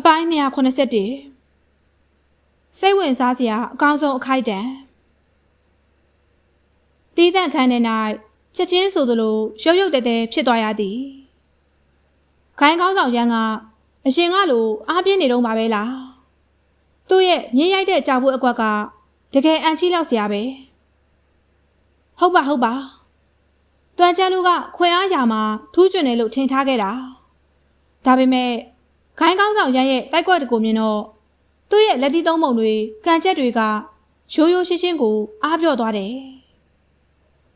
ပိုင်း291စိတ်ဝင်စားစရာအကောင်းဆုံးအခိုက်အတန့်တီးသန့်ခန်းထဲ၌ချက်ချင်းဆိုသလိုရုပ်ရုပ်တဲတဲဖြစ်သွားရသည်ခိုင်းကောင်းဆောင်ရန်ကအရှင်ကလိုအားပြင်းနေတော့ပါပဲလားသူ့ရဲ့မြေးရိုက်တဲ့ကြောက်ဖို့အကွက်ကတကယ်အန်ချီလောက်စရာပဲဟုတ်ပါတွန်ကျန်းလူကခွေအားရမှာထူးကျွန်းတယ်လို့ထင်ထားခဲ့တာဒါပေမဲ့ခိုင်းကောင်းဆောင်ရန်ရဲ့တိုက်ကွက်တကူမြင်တော့သူ့ရဲ့လက်သီးသုံးပုံတွေကန်ချက်တွေကရိုးရိုးရှင်းရှင်းကိုအားပြော့သွားတယ်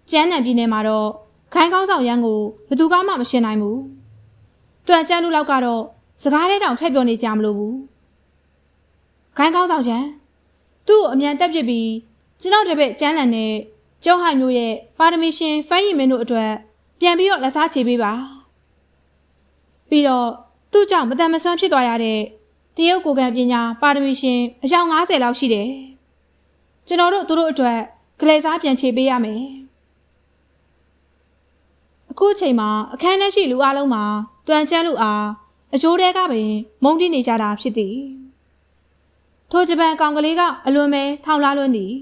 ကျန်းနံပြည်နယ်မှာတော့ခိုင်းကောင်းဆောင်ရန်ကိုဘယ်သူမှမရှင်းနိုင်ဘူးတွန်ကျန်းလူလောက်ကတော့စကားထဲတောင်ထည့်ပြောနေကြမလို့ဘူးခိုင်းကောင်းဆောင်ရန်သူ့ကိုအမြန်တက်ပစ်ပြီးကျွန်တော်တပည့်ကျန်းလန်နဲ့ကျောင်းဟိုင်မျိုးရဲ့ပါရမီရှင်ဖန်ရီမင်းတို့အတွက်ပြန်ပြီးတော့လက်စားချေပေးပါပြီးတော့သူ့ကြောင့်မတန်မဆွမ်းဖြစ်သွားရတဲ့တရုတ်ကိုကံပညာပါရမီရှင်အယောက်90လောက်ရှိတယ်ကျွန်တော်တို့သူတို့အတွက်ကလေးစားပြန်ချေပေးရမယ်အခုချိန်မှာအခန်းထဲရှိလူအလုံးမှာတွန်ကျန်းလူအားအကျိုးတဲကပင်မုန်းတိနေကြတာဖြစ်သည်ထိုဂျပန်ကောင်ကလေးကအလွန်ပဲထောင်လာလွန်းသည်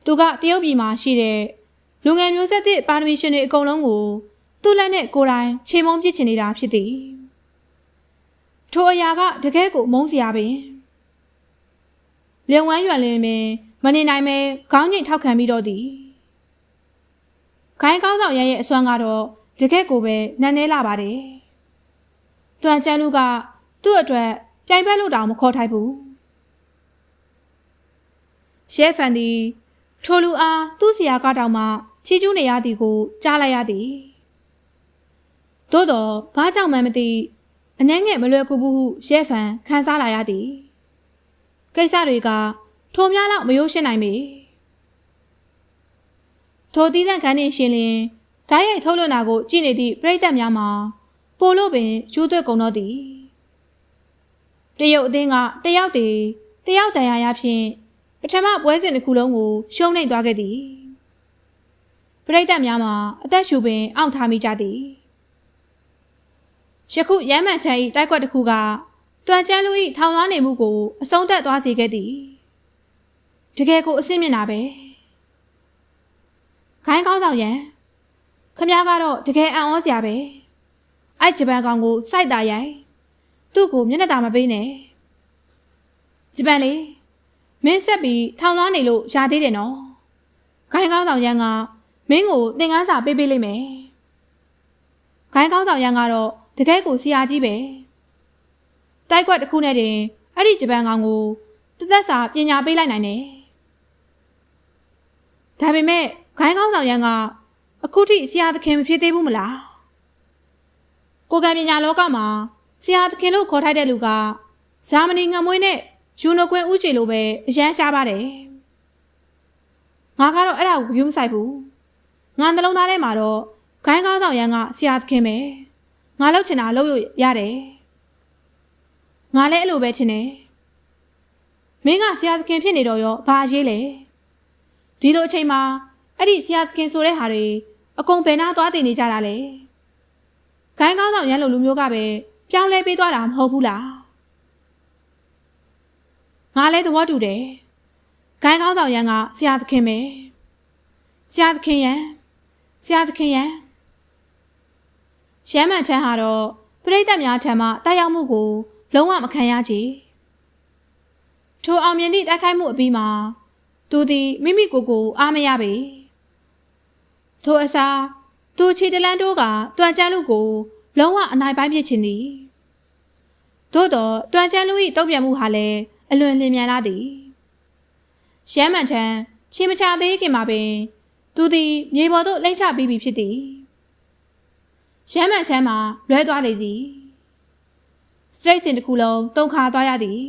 သူကတရုတ်ပြည်မှာရှိတဲ့လူငယ်မျိုးဆက်သစ်ပါရမီရှင်တွေအကုန်လုံးကိုသူ့လက်နဲ့ကိုယ်တိုင်ခြေမုံပစ်ချင်နေတာဖြစ်သည်ထိုအရာကတကယ်ကိုမုန်းစရာပင်လျံဝမ်းရွယ်လင်းပင်မနေနိုင်မဲခေါင်းငိတ်ထောက်ခံပြီးတော့သည်ခိုင်းကောင်းဆောင်ရရဲ့အစွမ်းကတော့တကယ်ကိုပဲနန်းနေလာပါတယ်တွန်ကျန်းလူကသူ့အတွက်ပြိုင်ဘက်လို့တောင်မခေါ်ထိုက်ဘူးရှဲဖန်သည်ထိုလူအားသူ့ဆရာကတောင်မှချီးကျူးနေရသည်ကိုကြားလိုက်ရသည်သို့တော့ဘာကြောင့်မှမသိအနှဲငယ်မလွယ်ကူဘူးဟုရှဲဖန်ခံစားလာရသည်ကိစ္စတွေကထိုများလောက်မရိုးရှင်းနိုင်ပေထိုတီးသန့်ခန်းနေရှင်လင်ဓာတ်ရိုက်ထုတ်လွှင့်တာကိုကြည့်နေသည့်ပရိသတ်များမှာပိုလို့ပင်ယူသွက်ကုန်တော့သည်တရုတ်အသင်းကတယောက်တည်းတယောက်တန်ရာရဖြင့်ပထမပွဲစဉ်တစ်ခုလုံးကိုရှုံးနိမ့်သွားခဲ့သည်ပရိသတ်များမှာအသက်ရှူပင်အောင့်ထားမိကြသည်ယခုရမ်းမှန်ချန်၏တိုက်ကွက်တစ်ခုကတွန်ကျန်းလူ၏ထောင်သွားနေမှုကိုအဆုံးသတ်သွားစေခဲ့သည်တကယ်ကိုအဆင့်မြင့်တာပဲခိုင်းကောင်းဆောင်ရန်ခမ ्या ကတော့တကယ်အံ့ဩစရာပဲအဲ့ဂျပန်ကောင်ကိုစိုက်တာရိုင်သူ့ကိုမျက်နှာသာမပေးနဲ့ဂျပန်လေမင်းဆက်ပြီးထောင်သွားနေလို့ရှာသေးတယ်နော်ခိုင်းကောင်းဆောင်ရန်ကမင်းကိုသင်ခန်းစာပေးပေးလိမ့်မယ်ခိုင်းကောင်းဆောင်ရန်ကတော့တကယ်ကိုဆရာကြီးပဲတိုက်ကွက်တစ်ခုနဲ့တင်အဲ့ဒီဂျပန်ကောင်ကိုတသက်စာပညာပေးလိုက်နိုင်တယ်ဒါပေမဲ့ခိုင်းကောင်းဆောင်ရန်ကအခုထိဆရာသခင်မဖြစ်သေးဘူးမလားကိုကံပညာလောကမှာဆရာသခင်လို့ခေါ်ထိုက်တဲ့လူကဇာမနီငမွေးနဲ့ယူနိုကွင်းဦးချေလိုပဲအရန်ရှားပါတယ်ငါကတော့အဲ့ဒါကိုယူမဆိုင်ဘူးငါနှလုံးသားထဲမှာတော့ခိုင်းကောင်းဆောင်ရန်ကဆရာသခင်ပဲငါလှုပ်ချင်တာလှုပ်ရတယ်ငါလည်းအဲ့လိုပဲချင်တယ်မင်းကဆရာသခင်ဖြစ်နေတော့ရောဘာရေးလဲဒီလိုအချိန်မှာအဲ့ဒီဆရာသခင်ဆိုတဲ့ဟာတွေအကုန်ဘယ်နာသွားတည်နေကြတာလဲခိုင်းကောင်းဆောင်ရန်လိုလူမျိုးကပဲပြောင်းလဲပေးသွားတာမဟုတ်ဘူးလားငါလည်းသဘောတူတယ်ခိုင်းကောင်းဆောင်ရန်ကဆရာသခင်ပဲဆရာသခင်ရန်ရှမ်းမှန်ချမ်းဟာတော့ပရိသတ်များထံမှတိုက်ရောက်မှုကိုလုံးဝမခံရကြထိုအောင်မြင်သည့်တိုက်ခိုက်မှုအပြီးမှာသူသည်မိမိကိုယ်ကိုအားမရပေထိုအစားသူခြေတလန်းတိုးကတွန်ကျန်းလူကိုလုံးဝအနိုင်ပိုင်းဖြစ်ခြင်းသည်သို့တော့တွန်ကျန်းလူ၏တုံ့ပြန်မှုဟာလည်းအလွန်လျင်မြန်လာသည်ရှမ်းမှန်ထမ်းခြေမချသေးခင်မှာပင်သူသည်မြေပေါ်သို့လိမ့်ချပြီးပြီဖြစ်သည်ရှမ်းမှန်ချမ်းမှာလွဲသွားလေသည်စတရိတ်စင်တစ်ခုလုံးတုန်ခါသွားရသည်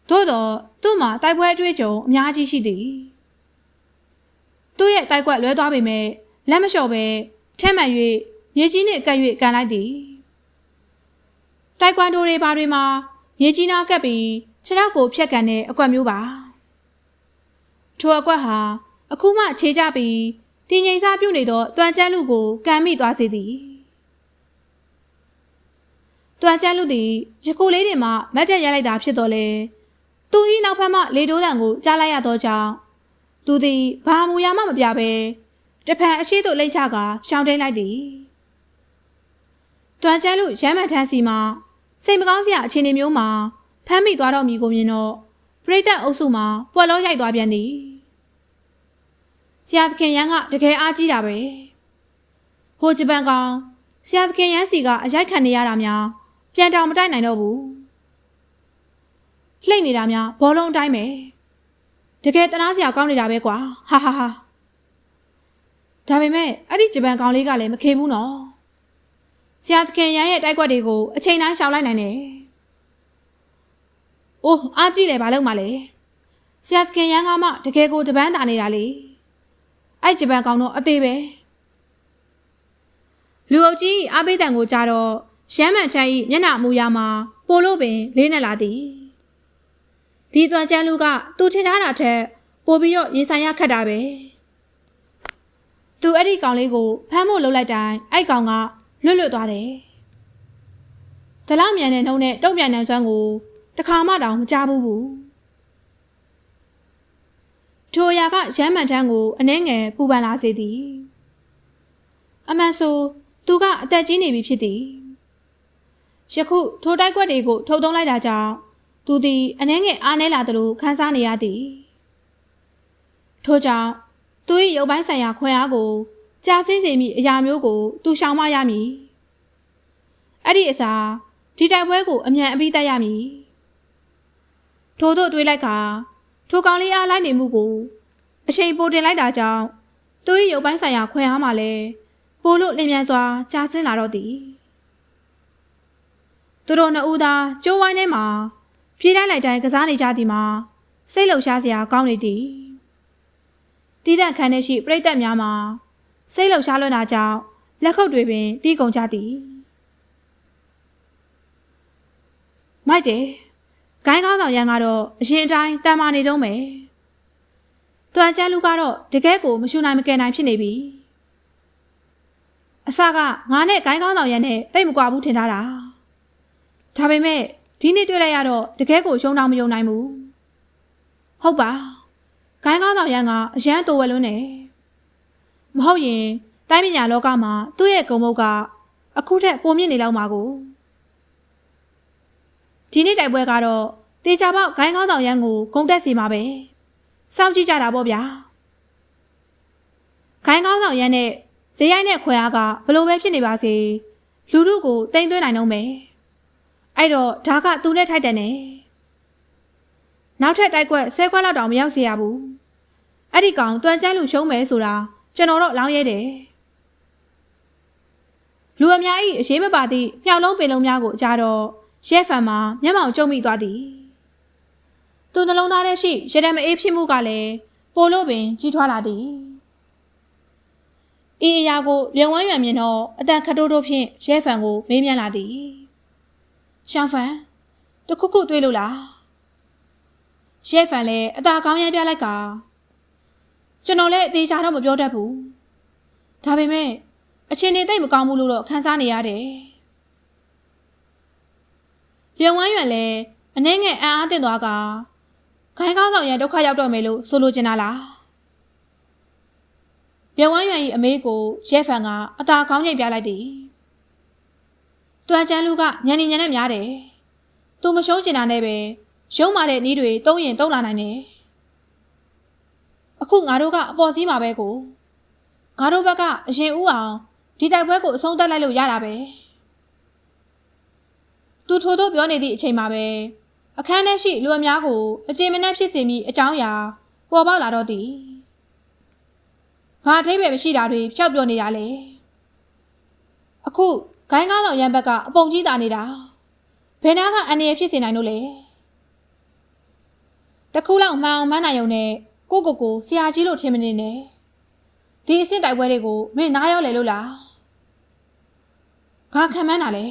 သို့တော့သူ့မှာတိုက်ပွဲအတွေ့အကြုံအများကြီးရှိသည်သူ့ရဲ့တိုက်ကွက်လွဲသွားပေမဲ့လက်မလျှော့ပဲထက်မှန်၍မြေကြီးနှင့်ကပ်၍ကန်လိုက်သည်တိုက်ကွမ်ဒိုတွေဘာတွေမှာမြေကြီးနားကပ်ပြီးခြေထောက်ကိုဖြတ်ကန်တဲ့အကွက်မျိုးပါထိုအကွက်ဟာအခုမှခြေကျပြီးတင်ငိမ်စားပြုတ်နေသောတွန်ကျန်းလူကိုကန်မိသွားစေသည် တွာချမ်းလူသည်ရခိုလေးတွေမှမတ်တက်ရိုက်လိုက်တာဖြစ်တော်လေသူ၏နောက်ဖက်မှလေတိုးတံကိုကြားလိုက်ရသောကြောင့်သူသည်ဘာမူရမှမပြဘဲတဖန်အရှိတို့လိမ့်ချကရှောင်းတိန်လိုက်သည်တွာချမ်းလူရမ်းမှန်ထန်းစီမှစိတ်မကောင်းစရာအခြေအနေမျိုးမှာဖမ်းမိသွားတော့မည်ကိုမြင်တော့ပရိသတ်အုပ်စုမှာပွက်လုံးရိုက်သွားပြန်သည်ဆရာသခင်ရန်ကတကယ်အားကြီးတာပဲဟိုဂျပန်ကောင်ဆရာသခင်ရန်စီကအရိုက်ခံနေရတာများပြန်တောင်မတိုက်နိုင်တော့ဘူးလှိမ့်နေတာများဘောလုံးအတိုင်းပဲတကယ်တနာစရာကောင်းနေတာပဲကွာဟာဟာဟာဒါပေမဲ့အဲ့ဒီဂျပန်ကောင်လေးကလည်းမခေဘူးနော်ဆရာသခင်ရန်ရဲ့တိုက်ကွက်တွေကိုအချိန်တိုင်းရှောင်လိုက်နိုင်တယ်အိုးအားကြီးလေဘာလို့မလဲဆရာသခင်ရန်ကမှတကယ်ကိုတပန်းတာနေတာလေအဲ့ဂျပန်ကောင်တော့အသေးပဲလူအုပ်ကြီးအားပေးတန်ကိုကြားတော့ရှမ်းမှန်ချမ်းဤမျက်နှာမူရမှာပိုလို့ပင်လေးနဲ့လာသည်ဒီသွန်ချမ်းလူကသူထင်ထားတာထက်ပိုပြီးတော့ရင်ဆိုင်ရခက်တာပဲသူအဲ့ဒီကောင်လေးကိုဖမ်းဖို့လှုပ်လိုက်တိုင်းအဲ့ကောင်ကလွတ်သွားတယ်ဒလမြန်တဲ့နှုံးနဲ့တုံ့ပြန်တဲ့စွမ်းကိုတခါမှတောင်မကြားဘူးထိုအရာကရမ်းမှန်ထန်းကိုအနှဲငယ်ပူပန်လာစေသည်အမှန်ဆိုသူကအသက်ကြီးနေပြီဖြစ်သည်ယခုထိုတိုက်ကွက်တွေကိုထုတ်သုံးလိုက်တာကြောင့်သူသည်အနှဲငယ်အားနည်းလာသလိုခန်းစားနေရသည်ထို့ကြောင့်သူ၏ရုပ်ပိုင်းဆိုင်ရာခွင့်အားကိုကြာဆင်းစေမိအရာမျိုးကိုသူရှောင်မရမည်အဲ့ဒီအစားဒီတိုက်ပွဲကိုအမြန်အပြီးတတ်ရမည်ထို့သို့တွေးလိုက်ကထိုကောင်လေးအားလိုက်နေမှုကိုအချိန်ပိုတင်လိုက်တာကြောင့်သူ၏ရုပ်ပိုင်းဆိုင်ရာခွင့်အားမှလည်းပိုလို့လျင်မြန်စွာကြာဆင်းလာတော့သည်သူတို့နှစ်ဦးသာကျိုးဝိုင်းထဲမှာပြေးတိုင်းလိုက်တိုင်းကစားနေကြသည်မှာစိတ်လှုပ်ရှားစရာကောင်းနေသည်တီးတန့်ခန်းထဲရှိပြိတ္တများမှာစိတ်လှုပ်ရှားလွန်းတာကြောင့်လက်ခုပ်တွေပင်တီးကုန်ကြသည်မိုက်တယ်ဂိုင်းကောင်းဆောင်ရန်ကတော့အရင်အတိုင်းတန်မာနေတုံးမယ်တွန်ချမ်းလူကတော့တကယ်ကိုမရှူနိုင်မကယ်နိုင်ဖြစ်နေပြီအစကငါနဲ့ဂိုင်းကောင်းဆောင်ရန်နဲ့တိတ်မကွာဘူးထင်ထားတာဒါပေမဲ့ဒီနေ့တွေ့လိုက်ရတော့တကယ်ကိုရှုံးတော့မယုံနိုင်ဘူးဟုတ်ပါဂိုင်းကောင်းဆောင်ရန်ကအရန်တိုဝဲလွန်းနေမဟုတ်ရင်တိုင်းပညာလောကမှာသူ့ရဲ့ဂုဏ်မုတ်ကအခုထက်ပိုမြင့်နေလောက်မှာကိုဒီနေ့တိုက်ပွဲကတော့တေချာပေါက်ဂိုင်းကောင်းဆောင်ရန်ကိုဂုံတက်စီမှာပဲစောင့်ကြည့်ကြတာပေါ့ဗျာဂိုင်းကောင်းဆောင်ရန်နဲ့ဇေယိုက်နဲ့ခွဲအားကဘလို့ပဲဖြစ်နေပါစေလူတို့ကိုတိမ်သွင်းနိုင်တော့မယ်အဲ့တော့ဒါကသူနဲ့ထိုက်တယ်နဲ့နောက်ထပ်တိုက်ကွက်10ခွက်လောက်တောင်မရောက်စေရဘူးအဲ့ဒီကောင်တွန်ချမ်းလူရှုံးမယ်ဆိုတာကျွန်တော်တော့လောင်းရဲတယ်လူအများကြီးအရေးမပါသည့်မြောက်လုံးပင်လုံးများကိုကြားတော့ရဲဖန်မှာမျက်မှောင်ကျုံမိသွားသည်သူနှလုံးသားထဲရှိရတံမအေးဖြစ်မှုကလည်းပိုလို့ပင်ကြီးထွားလာသည်အေးအရာကိုလျံဝမ်းရွံမြင်တော့အတန်ခတိုးတိုးဖြင့်ရဲဖန်ကိုမေးမြန်းလာသည်ရှောင်းဖန်တခုခုတွေးလို့လားရဲဖန်လည်းအသာကောင်းရမ်းပြလိုက်ကကျွန်တော်လည်းအသေးချာတော့မပြောတတ်ဘူးဒါပေမဲ့အချင်းနေသိမ့်မကောင်းဘူးလို့တော့ခန်းစားနေရတယ်လျံဝမ်းရွံလည်းအနှဲငယ်အံ့အားသင့်သွားကခိုင်းကောင်းဆောင်ရန်ဒုက္ခရောက်တော့မယ်လို့ဆိုလိုချင်တာလားလျံဝမ်းရွံ၏အမေးကိုရဲဖန်ကအသာကောင်းချိန်ပြလိုက်သည်တွန်ချမ်းလူကညံနေညံနဲ့များတယ်သူမရှုံးချင်တာနဲ့ပဲရှုံးမာတဲ့နီးတွေတုံးရင်တုံးလာနိုင်တယ်အခုငါတို့ကအပေါ်စီးမှာပဲကိုငါတို့ဘက်ကအရင်ဦးအောင်ဒီတိုက်ပွဲကိုအဆုံးသတ်လိုက်လို့ရတာပဲသူထို့သို့ပြောနေသည့်အချိန်မှာပဲအခန်းထဲရှိလူအများကိုအကျေမနက်ဖြစ်စေမိအကြောင်းအရာပေါ်ပေါက်လာတော့သည်ဘာအထိပ္ပယ်မရှိတာတွေဖြောက်ပြောနေရလေအခုဂိုင်းကားဆောင်ရန်ဘက်ကအပုံကြီးတာနေတာဘယ်နာကအန်ရဖြစ်စေနိုင်လို့လဲတခုလောက်မှန်အောင်မှန်းနိုင်ုံနဲ့ကိုဆရာကြီးလို့ထင်မနေနဲ့ဒီအစ်စ်တိုက်ပွဲတွေကိုမင်းနားရောက်လေလို့လားဘာခံမှန်းတာလဲ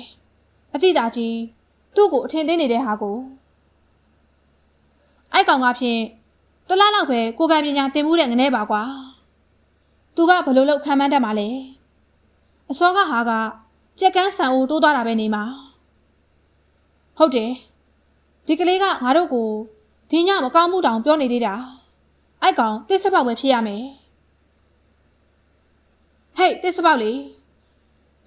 အတိတာကြီးသူ့ကိုအထင်သေးနေတဲ့ဟာကိုအိုက်ကောင်ကဖြင့်တလားလောက်ပဲကိုကံပညာသင်မှုတဲ့ငနေပါကွာသူကဘလို့လို့ခံမှန်းတတ်မှာလဲအစောကဟာကကြက်ကန်းဆန်အိုးတိုးသွားတာပဲနေမှာ ဟုတ်တယ်ဒီကလေးကငါတို့ကိုဒီညမကောင်းမှုတောင်ပြောနေသေးတာအိုက်ကောင်တစ်စပေါက်ပဲဖြစ်ရမယ်ဟေးတစ်စပေါက်လေ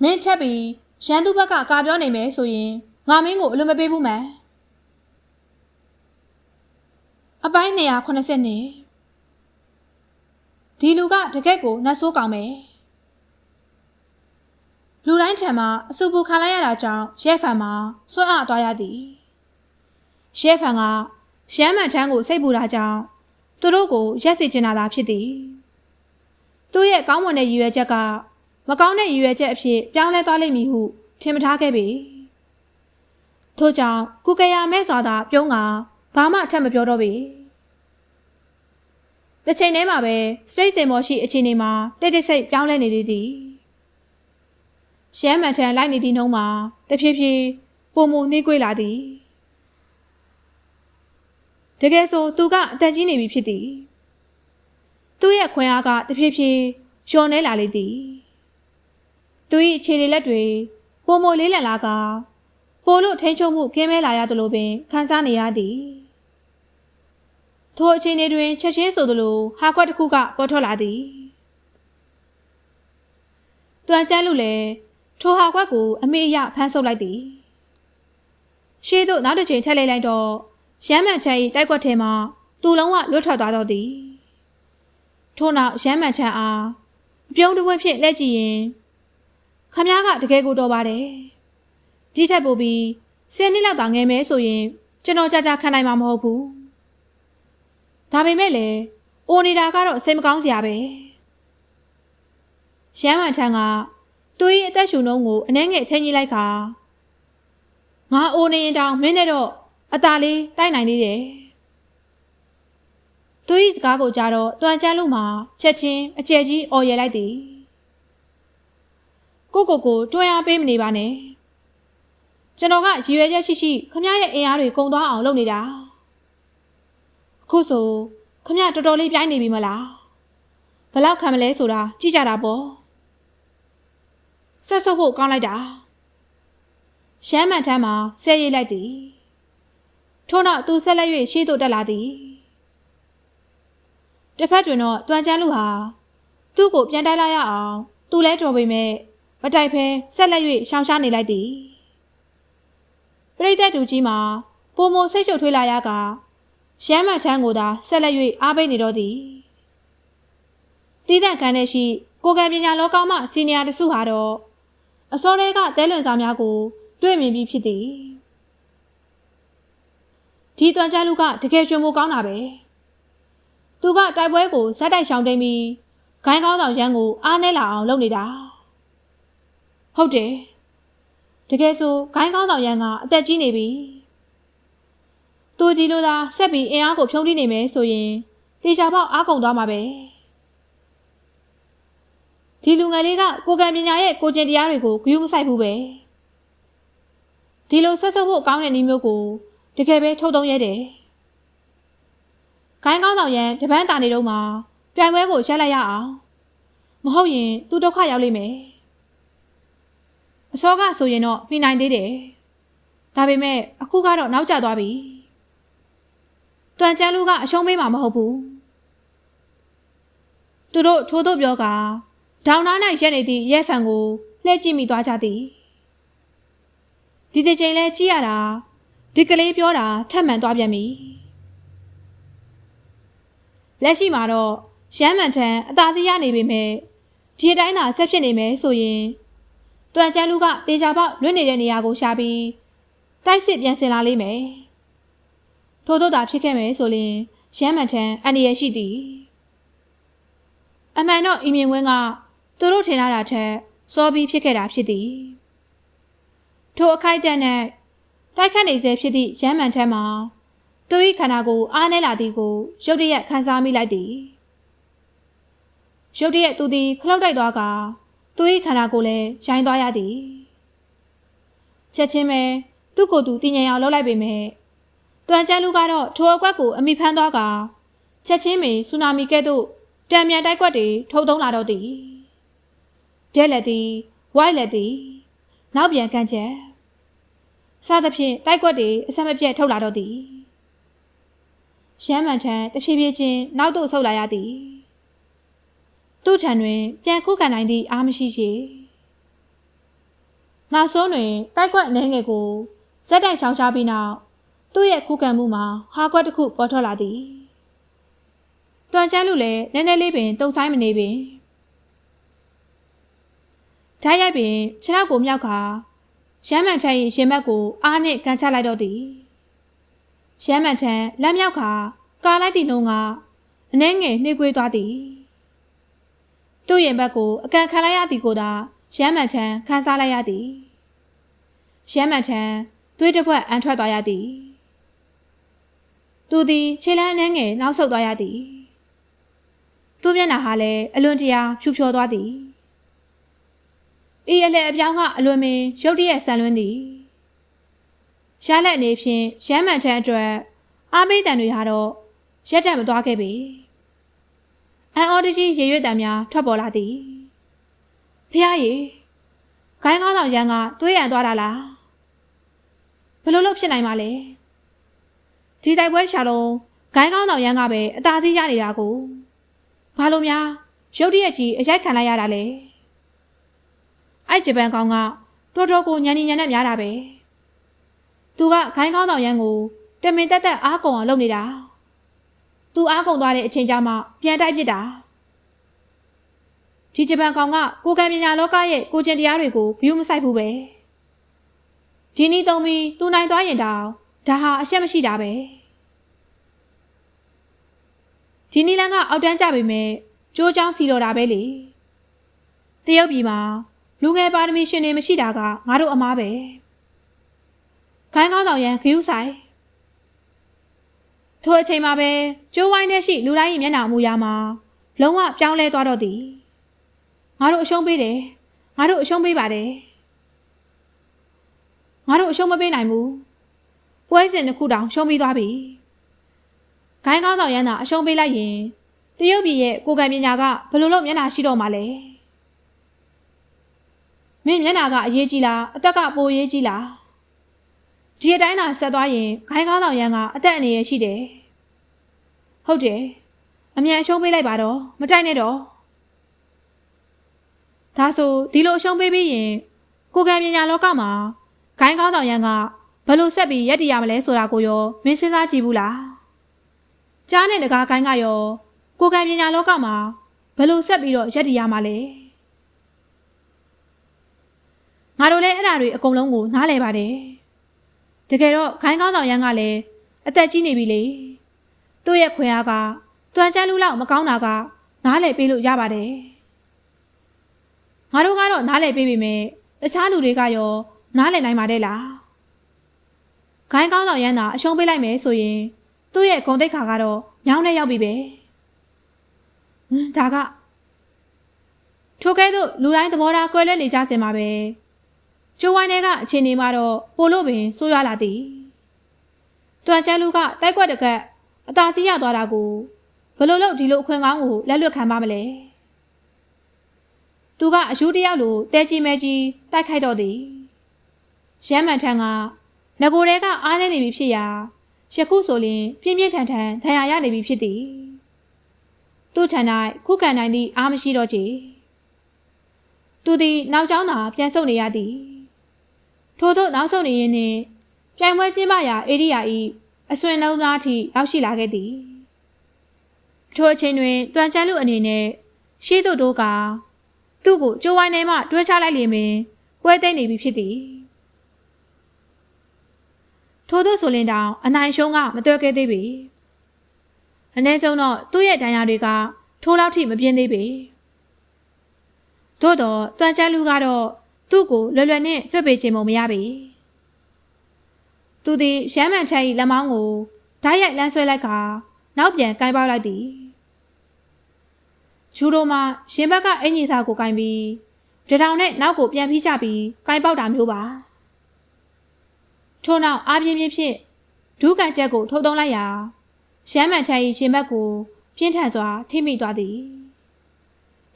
မင်းချက်ပြီးရန်သူဘက်ကကာပြောနေမယ်ဆိုရင်ငါမင်းကိုအလိုမပေးဘူးမန်အပိုင်း280နှစ်ဒီလူကတကယ့်ကိုနတ်ဆိုးကောင်ပဲလူတိုင်းထံမှာအဆူပူခံလိုက်ရတာကြောင့်ရဲဖန်မှာဆွတ်အားသွားရသည်ရဲဖန်ကရမ်းမှန်ထန်းကိုစိတ်ပူတာကြောင့်သူတို့ကိုရက်စီချင်တာသာဖြစ်သည်သူ့ရဲ့ကောင်းမွန်တဲ့ရည်ရွယ်ချက်ကမကောင်းတဲ့ရည်ရွယ်ချက်အဖြစ်ပြောင်းလဲသွားလိမ့်မည်ဟုထင်မထားခဲ့ပေထို့ကြောင့်ကုကရာမဲ့စွာသာပြုံးကဘာမှအထက်မပြောတော့ပေတစ်ချိန်တည်းမှာပဲစတိတ်စင်မော်ရှိအခြေအနေမှာတိတ်တိတ်ဆိတ်ပြောင်းလဲနေသည်ရှမ်းမှန်ထန်လိုက်နေသည့်နှုံးမှာတဖြည်းဖြည်းပုံမနှေးကွေးလာသည်တကယ်ဆိုသူကအသက်ကြီးနေပြီဖြစ်သည်သူ့ရဲ့ခွင်အားကတဖြည်းဖြည်းလျော်နေလာလေသည်သူ၏ခြေလက်တွေပုံမလေးလံလာကပိုလို့ထိန်ချုံမှုကင်းမဲလာရသလိုပင်ခံစားနေရသည်ထိုအခြေအနေတွင်ချက်ချင်းဆိုသလိုဟာခွက်တစ်ခုကပေါ်ထွက်လာသည်တွန်ကျန်းလူလည်းထိုဟာခွက်ကိုအမေအရဖမ်းဆုပ်လိုက်သည်ရှေ့သို့နောက်တစ်ချိန်ထက်လိုက်တော့ရမ်းမှန်ချန်၏တိုက်ကွက်ထဲမှသူ့လုံးဝလွတ်ထွက်သွားတော့သည်ထို့နောက်ရမ်းမှန်ချန်အားအပြုံးတစ်ဝက်ဖြင့်လက်ကြည့်ရင်ခမ ्या ကတကယ်ကိုတော်ပါတယ်ဒီထက်ပိုပြီး10နှစ်လောက်သာငယ်မဲဆိုရင်ကျွန်တော်ကြာခံနိုင်မှာမဟုတ်ဘူးဒါပေမဲ့လည်းအိုနေတာကတော့စိတ်မကောင်းစရာပဲရမ်းမှန်ချန်ကသူ့၏အသက်ရှူနှုံးကိုအနှဲငယ်ထိန်းကြီးလိုက်ကငါအိုနေရင်တောင်မင်းနဲ့တော့အသာလေးတိုက်နိုင်သေးတယ်သူ၏စကားကိုကြားတော့တွန်ကျန်းလူမှာချက်ချင်းအကျယ်ကြီးအော်ရလိုက်သည်ကိုတွန်းအားပေးမနေပါနဲ့ကျွန်တော်ကရည်ရွယ်ချက်ရှိရှိခမရရဲ့အင်အားတွေကုန်သွားအောင်လုပ်နေတာအခုဆိုခမရတော်တော်လေးပြိုင်းနေပြီမလားဘယ်လောက်ခံမလဲဆိုတာကြည့်ကြတာပေါ့ဆက်ဆုပ်ဖို့ကောင်းလိုက်တာရှမ်းမှန်ထမ်းမှာဆဲရိတ်လိုက်သည်ထို့နောက်သူဆက်လက်၍ရှေ့သို့တက်လာသည်တစ်ဖက်တွင်တော့တွန်ကျန်းလူဟာသူ့ကိုပြန်တိုက်လိုက်ရအောင်သူလဲတော်ပေမဲ့မတိုက်ဖဲဆက်လက်၍ရှောင်ရှားနေလိုက်သည်ပရိသတ်သူကြီးမှာပုံမစိတ်ရှုပ်ထွေးလာရကရှမ်းမှန်ထမ်းကိုသာဆက်လက်၍အားပေးနေတော့သည်တီးတန့်ခံတဲ့ရှိကိုကံပညာလောကမှစီနီယာတစုဟာတော့အစောထဲကတဲလွန်ဆောင်များကိုတွေ့မြင်ပြီးဖြစ်သည်ဒီတွန်ကျန်းလူကတကယ်ကျွံမိုးကောင်းတာပဲသူကတိုက်ပွဲကိုဇက်တိုက်ရှောင်တိန်ပြီးဂိုင်းကောင်းဆောင်ရန်ကိုအားနဲလာအောင်လုပ်နေတာဟုတ်တယ်တကယ်ဆိုဂိုင်းကောင်းဆောင်ရန်ကအသက်ကြီးနေပြီသူဒီလိုသာဆက်ပြီးအင်အားကိုဖြုံးထိနေမယ်ဆိုရင်တေချာပေါက်အားကုန်သွားမှာပဲဒီလူငယ်လေးကကိုကံပညာရဲ့ကိုကျင်တရားတွေကိုဂရုမစိုက်ဘူးပဲဒီလိုဆက်ဆုပ်ဖို့ကောင်းတဲ့နည်းမျိုးကိုတကယ်ပဲထုတ်သုံးရဲတယ်ဂိုင်းကောင်းဆောင်ရန်တပန်းတာနေတော့မှပြိုင်ပွဲကိုရက်လိုက်ရအောင်မဟုတ်ရင်သူဒုက္ခရောက်လိမ့်မယ်အစောကဆိုရင်တော့ပြီးနိုင်သေးတယ်ဒါပေမဲ့အခုကတော့နောက်ကျသွားပြီတွန်ကျန်းလူကအရှုံးပေးမှာမဟုတ်ဘူးသူတို့ထိုးတို့ပြောကဒေါင်နာ၌ရက်နေသည့်ရဲဖန်ကိုလှည့်ကြည့်မိသွားကြသည်ဒီတစ်ချိန်လဲကြည့်ရတာဒီကလေးပြောတာထပ်မှန်သွားပြန်ပြီလက်ရှိမှာတော့ရမ်းမှန်ထန်အသာစီးရနေပေမဲ့ဒီအတိုင်းသာဆက်ဖြစ်နေမယ်ဆိုရင်တွန်ကျန်းလူကတေချာပေါက်လွတ်နေတဲ့နေရာကိုရှာပြီးတိုက်စစ်ပြန်ဆင်လာလိမ့်မယ်ထို့သောသာဖြစ်ခဲ့မယ်ဆိုရင်ရမ်းမှန်ထန်အန္တရာယ်ရှိသည်အမှန်တော့အီမြင့်ဝင်းကသူတို့ထင်တာထက်စောပြီးဖြစ်ခဲ့တာဖြစ်သည်ထိုအခိုက်အတန့်နဲ့တိုက်ခတ်နေစေဖြစ်သည့်ရမ်းမှန်ထက်မှာသူ၏ခန္ဓာကိုယ်အားနည်းလာသည်ကိုရုတ်တရက်ခံစားမိလိုက်သည်ရုတ်တရက်သူသည်ခလုတ်တိုက်သွားကသူ၏ခန္ဓာကိုယ်လည်းရိုင်းသွားရသည်ချက်ချင်းပဲသူ့ကိုယ်သူတည်ငြိမ်အောင်လုပ်လိုက်ပေမဲ့တွန်ကျန်းလူကတော့ထိုအကွက်ကိုအမိဖမ်းသွားကချက်ချင်းပင်ဆူနာမီကဲ့သို့တံမြန်တိုက်ကွက်တွေထုတ်သုံးလာတော့သည်ဒဲလက်သည်ဝိုက်လက်သည်နောက်ပြန်ကန်ချက် စသဖြင့်တိုက်ကွက်တွေအဆက်မပြတ်ထုတ်လာတော့သည်ရှမ်းမှန်ထန်တဖြည်းဖြည်းချင်းနောက်သို့ဆုတ်လာရသည်သူ့ထံတွင်ပြန်ခုခံနိုင်သည့်အားမရှိရှိနောက်ဆုံးတွင်တိုက်ကွက်အနေငယ်ကိုဇက်တိုက်ရှောင်ရှားပြီးနောက်သူ့ရဲ့ခုခံမှုမှာဟာကွက်တစ်ခုပေါ်ထွက်လာသည်တွန်ချမ်းလူလည်းနည်းနည်းလေးပင်တုံဆိုင်မနေပင်ဓာတ်ရိုက်ပင်ခြေထောက်ကိုမြောက်ကရှမ်းမှန်ထန်၏ရှင်ဘက်ကိုအားနှင့်ကန်ချလိုက်တော့သည်ရှမ်းမှန်ထန်လက်မြောက်ကကာလိုက်သည့်နှုံကအနှဲငယ်နှိကွေးသွားသည်သူ့ရင်ဘက်ကိုအကန်ခံလိုက်ရသည်ကိုသာရှမ်းမှန်ထန်ခန်းစားလိုက်ရသည်ရှမ်းမှန်ထန်သွေးတစ်ဖက်အန်ထွက်သွားရသည်သူသည်ခြေလမ်းအနှဲငယ်နောက်ဆုတ်သွားရသည်သူ့မျက်နှာဟာလည်းအလွန်တရာဖြူဖြော်သွားသည်ဤအလှည့်အပြောင်းကအလွန်ပင်ရုတ်တရက်ဆန်လွန်းသည်ရှားလက်အနေဖြင့်ရှမ်းမှန်ထန်အတွက်အားပေးတန်တွေဟာတော့ရက်တက်မသွားခဲ့ပေအန်အော်တကြီးရေရွက်တံများထွက်ပေါ်လာသည်ဖျားရည်ခိုင်းကောင်းဆောင်ရန်ကသွေးရန်သွားတာလားဘယ်လိုလုပ်ဖြစ်နိုင်မှာလဲဒီတိုက်ပွဲရှာလုံးခိုင်းကောင်းဆောင်ရန်ကပဲအသာစီးရနေတာကိုဘာလို့များရုတ်တရက်ကြီးအရိုက်ခံလိုက်ရတာလဲအဲ့ဂျပန်ကောင်ကတော်တော်ကိုညံနေညံနဲ့များတာပဲသူကခိုင်းကောင်းဆောင်ရန်ကိုတမင်တက်တက်အားကုန်အောင်လုပ်နေတာသူအားကုန်သွားတဲ့အချိန်ကျမှပြန်တိုက်ပစ်တာဒီဂျပန်ကောင်ကကိုကံပညာလောကရဲ့ကိုကျင်တရားတွေကိုဂရုမစိုက်ဘူးပဲဒီနည်းသုံးပြီးသူနိုင်သွားရင်တောင်ဒါဟာအရှက်မရှိတာပဲဒီနီလန်ကအောက်တန်းကြပေမဲ့ကြိုးချောင်းစီတော်တာပဲလေတရုတ်ပြည်မှာလူငယ်ပါရမီရှင်တွေမရှိတာကငါတို့အမားပဲခိုင်းကောင်းဆောင်ရန်ဂရုဆိုင်ထိုအချိန်မှာပဲကျိုးဝိုင်းထဲရှိလူတိုင်းရဲ့မျက်နှာအမူအရာမှာလုံးဝပြောင်းလဲသွားတော့သည်ငါတို့အရှုံးပေးတယ်ငါတို့အရှုံးပေးပါတယ်ငါတို့အရှုံးမပေးနိုင်ဘူးပွဲစဉ်တစ်ခုတောင်ရှုံးပြီးသွားပြီခိုင်းကောင်းဆောင်ရန်သာအရှုံးပေးလိုက်ရင်တရုတ်ပြည်ရဲ့ကိုယ်ကံပညာကဘယ်လိုလုပ်မျက်နှာရှိတော့မှာလဲမင်းမျက်နှာကအရေးကြီးလားအသက်ကပိုရေးကြီးလားဒီအတိုင်းသာဆက်သွားရင်ခိုင်းကောင်းဆောင်ရန်ကအသက်အနေရရှိတယ်ဟုတ်တယ်အမြန်အရှုံးပေးလိုက်ပါတော့မတိုက်နဲ့တော့ဒါဆိုဒီလိုအရှုံးပေးပြီးရင်ကိုယ်ကံပညာလောကမှာခိုင်းကောင်းဆောင်ရန်ကဘယ်လိုဆက်ပြီးရက်တည်ရမလဲဆိုတာကိုရောမင်းစဉ်းစားကြည့်ဘူးလားကြားနဲ့တကားခိုင်းကရောကိုယ်ကံပညာလောကမှာဘယ်လိုဆက်ပြီးတော့ရက်တည်ရမှာလဲငါတို့လည်းအဲ့ဓာတွေအကုန်လုံးကိုနားလည်ပါတယ်တကယ်တော့ခိုင်းကောင်းဆောင်ရန်ကလည်းအသက်ကြီးနေပြီလေသူ့ရဲ့ခွေအားကတွန်ချမ်းလူလောက်မကောင်းတာကနားလည်ပေးလို့ရပါတယ်ငါတို့ကတော့နားလည်ပေးပေမဲ့တခြားလူတွေကရောနားလည်နိုင်ပါတယ်လားခိုင်းကောင်းဆောင်ရန်သာအရှုံးပေးလိုက်မယ်ဆိုရင်သူ့ရဲ့ဂုဏ်သိက္ခာကတော့မြောင်းနဲ့ရောက်ပြီပဲဒါကထိုကဲ့သို့လူတိုင်းသဘောထားကွဲလွဲနေကြစင်ပါပဲကျိုးဝိုင်းထဲကအခြေအနေမှာတော့ပိုလို့ပင်ဆိုးရွားလာသည်တွန်ချမ်းလူကတိုက်ကွက်တကက်အသာစီးရသွားတာကိုဘယ်လိုလုပ်ဒီလိုအခွင့်ကောင်းကိုလက်လွတ်ခံပါမလဲသူကအယူတယောက်လိုတဲကြီးမဲကြီးတိုက်ခိုက်တော့သည်ရမ်းမှန်ထန်ကငကိုတဲကအားနေနေပြီဖြစ်ရာယခုဆိုရင်ပြင်းပြင်းထန်ထန်ဒဏ်ရာရနေပြီဖြစ်သည်သူ့ထံ၌ခုခံနိုင်သည့်အားမရှိတော့ချေသူသည်နောက်ကျောင်းသာပြန်ဆုတ်နေရသည်ထို့သောနောက်ဆုတ်နေရင်းနှင့်ပြိုင်ပွဲကျင်းပရာဧရိယာ၏အဆွင်လုံးသားထိရောက်ရှိလာခဲ့သည်ထိုအချိန်တွင်တွန်ချမ်းလူအနေနဲ့ရှေးတို့ကသူ့ကိုကျိုးဝိုင်းထဲမှတွဲချလိုက်လျင်ပင်ပွဲသိမ်းနေပြီဖြစ်သည်ထို့သောဆိုလင်တောင်အနိုင်ရှုံးကမတွဲခဲ့သေးပေအနည်းဆုံးတော့သူ့ရဲ့ဒဏ်ရာတွေကထိုးလောက်ထိမပြင်းသေးပေသို့တော့တွန်ချမ်းလူကတော့သူ့ကိုလွယ်လွယ်နဲ့လွှတ်ပေးခြင်းမမရပေသူသည်ရမ်းမှန်ချမ်း၏လက်မောင်းကိုဓာတ်ရိုက်လမ်းဆွဲလိုက်ကနောက်ပြန်ကိုင်းပေါက်လိုက်သည်ဂျူဒိုမှာရှင်ဘက်ကအင်ကြီးစာကိုကိုင်းပြီးတထောင်နဲ့နောက်ကိုပြန်ဖိချပြီးကိုင်းပေါက်တာမျိုးပါထို့နောက်အားပြင်းပြင်းဖြင့်ဒုကန်ချက်ကိုထုတ်သုံးလိုက်ရာရမ်းမှန်ချမ်း၏ရှင်ဘက်ကိုပြင်းထန်စွာထိမိသွားသည်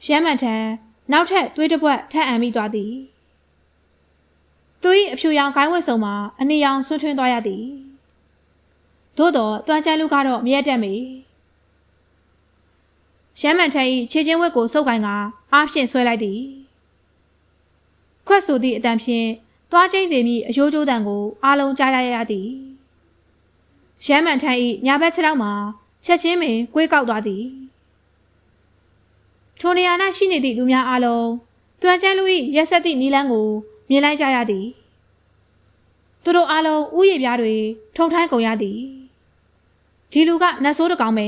ရမ်းမှန်ထန်နောက်ထပ်သွေးတစ်ပွက်ထပ်အံမိသွားသည် သူ၏အဖြူရောင်ခိုင်းဝတ်စုံမှာအနီရောင်ဆွထွန်းသွားရသည်သို့တော့တွမ်းချမ်းလူကတော့မရက်တတ်မီရှမ်းမန်ထက်၏ခြေချင်းဝက်ကိုစုပ်ကိုင်ကအားဖြင့်ဆွဲလိုက်သည်ခွက်ဆိုသည့်အတန်ဖြင့်သွားချင်းစီမိအယိုးကျိုးတန်ကိုအားလုံးကြားရသည်ရှမ်းမန်ထက်၏ညာဘက်ခြေထောက်မှာချက်ချင်းပင်ကွေးကောက်သွားသည်ထိုနေရာ၌ရှိနေသည့်လူများအားလုံးတွမ်းချမ်းလူ၏ရက်ဆက်သည့်နီလန်းကိုမြင်လိုက်ကြရသည်သူတို့အားလုံးဥယျာဉ်ပြားတွေထုံထိုင်းကုန်ရသည်ဒီလူကနတ်ဆိုးတကောင်ပဲ